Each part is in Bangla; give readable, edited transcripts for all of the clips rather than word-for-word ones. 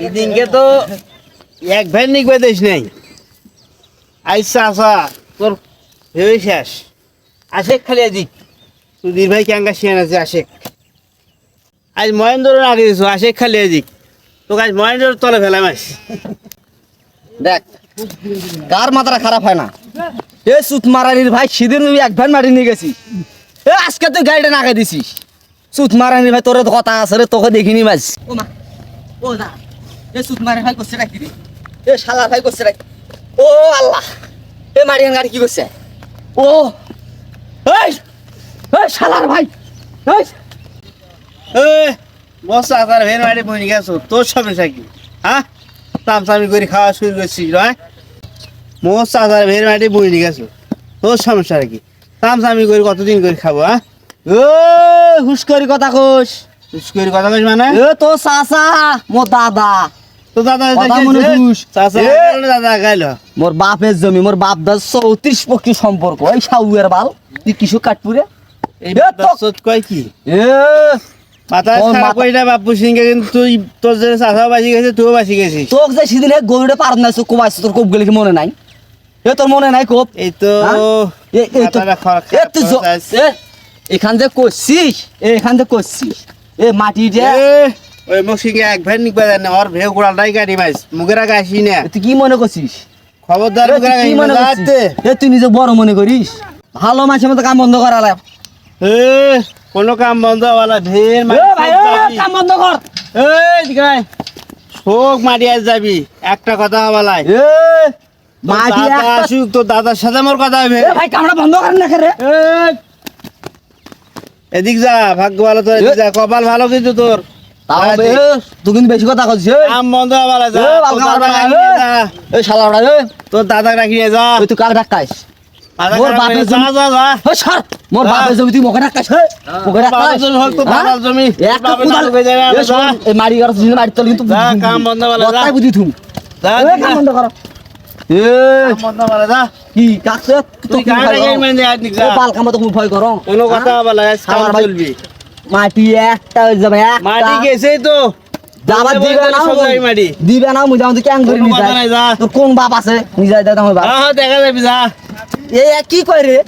এদিনকে তো এক ভ্যান নিকবে দিস নাই আইসা আসা তোর ভেবে শেষ আশেক খালি এদিক সুধীর ভাই ক্যাঙ্গা শিয়ান আছে আশেক আজ মহেন্দ্র আগে দিছো আশেক খালি এদিক তোকে আজ মহেন্দ্র তলে ফেলাম আস দেখ কার মাথাটা খারাপ হয় না এ সুত মারানির ভাই সেদিন আমি এক ভ্যান মাটি নিয়ে গেছি এ আজকে তুই গাড়িটা নাগাই দিছিস সুত মারানির ভাই তোর তো কথা আছে রে তোকে দেখিনি মাছ ও মা ও না এ সুত মারানির ভাই করছে রাখি রে এ শালার ভাই করছে রাখি ও আল্লাহ এ মারিয়ান গাড়ি কি করছে ও এই এই শালার ভাই এই বস আসার ভেন মাটি বই গেছো তোর সমস্যা কি হ্যাঁ তামসামি করে খাওয়া শুরু করছিস নয় মোস আসার ভেন মাটি বই গেছো তোর সমস্যা কি তামসামি করে কতদিন করে খাবো হ্যাঁ ও হুশ করি কথা কোস করে কথা কইস মানে এ তো চাচা মোর দাদা তো দাদা কথা মনে খুশ চাচা দাদা গাইল মোর বাপের জমি মোর বাপ দাস 34 পক্ষী সম্পর্ক এই সাউয়ের বাল তুই কিছু কাটপুরে এই দসত কয় কি এ মাথা খারাপ কইরা বাপু সিংকে কিন্তু তুই তোর যে চাচা বাসি গেছে তুইও বাসি গেছিস তোক যে সেদিন গরুড়ে পার না কোবাইছ তোর কোপ গেলে কি মনে নাই এ তোর মনে নাই কোপ এই তো এই তো এ তুই এখান থেকে করছিস এখান থেকে করছিস এ মাটি যে ওই মসিকে এক ভ্যান নিকবা দেন ওর ভেউ গোড়ালটাই গাড়ি মাইস মুখের আগে আসি না তুই কি মনে করছিস খবরদার মুখের আগে কি মনে করছিস এ তুই নিজে বড় মনে করিস ভালো মাছের মতো কাম বন্ধ করালে কোনো কাম বন্ধ হওয়ালা ঢের কাম বন্ধ কর দিকাই শোক মারিয়া যাবি একটা কথা হওয়ালাই মাটি আসুক তোর দাদার সাথে মোর কথা হবে ভাই কামড়া বন্ধ করেন না রে এদিক যা ভাগ্য ভালো তোর এদিক যা কপাল ভালো কিন্তু তোর তুই কিন্তু বেশি কথা কইছিস কাম বন্ধ হওয়ালা যা এই শালাটা রে তোর দাদা রাখিয়ে যা তুই কাক ডাকাইস মোর বাপের যা জমি যা যা ও সর মোর বাপের জমি তুই মুখে ডাকাইস মুখে ডাকাইস হোক তো দাদার জমি একটা কুদাল এই মারি আর জিন মারি তো কিন্তু কাম বন্ধ হওয়ালা যা তাই বুঝি তুই যা কাম বন্ধ কর কাম বন্ধ হওয়ালা যা কি কাকছে তুই গাড়ি গাড়ি মেনে আজ নিক যা ও পাল কাম তো খুব ভয় করো কোনো কথা হওয়ালা কাম চলবি মাটি একটা হয়ে যাবে মাটি গেছে তো যাবা দিবে না মাটি দিবে না মুই যাও তো কেন ধরি নি যায় তোর কোন বাপ আছে নিজে দাদা আমার বাপ হ্যাঁ দেখা যাবি যা এই কি কই রে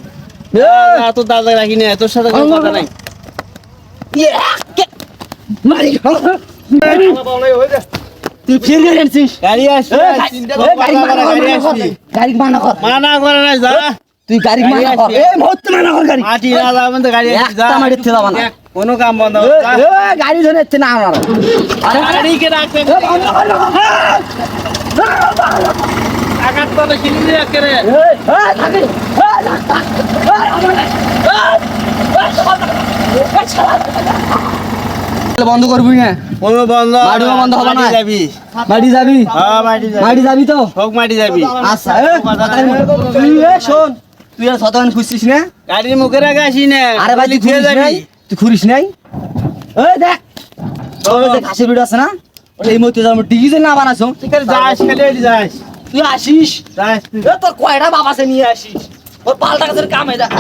তোর দাদা রাখি না তোর সাথে কোনো কথা নাই মারি তুই ফিরে গেছিস গাড়ি আসছে গাড়ি মানা কর মানা করে না যা তুই গাড়ি মানা কর এই মুহূর্তে মানা কর গাড়ি মাটি না যাবেন তো গাড়ি যা একটা মাটি থেকে যাবা না কোনো কাম বন্ধ গাড়ি ধরে এতে না আমার আরে গাড়ি কে রাখতে আঘাত তো কিনে দিয়ে করে বন্ধ করবি না কোনো বন্ধ মাটি বন্ধ হবে না যাবি মাটি যাবি হ্যাঁ মাটি যাবি মাটি যাবি তো হোক মাটি যাবি আচ্ছা তুই শোন তুই আর শতমান খুঁজছিস না গাড়ির মুখের আগে আসি না আরে ভাই তুই ঘুরিস নাই তুই ঘুরিস নাই ওই দেখ তোর যে ঘাসের ভিডিও আছে না এই মধ্যে যাবো ডিজিটাল না বানাছো ঠিক আছে যাস খালি ওই যাস তুই আসিস যাস তোর কয়টা বাপ আছে নিয়ে আসিস ওর পাল্টা কাছের কামে দেখ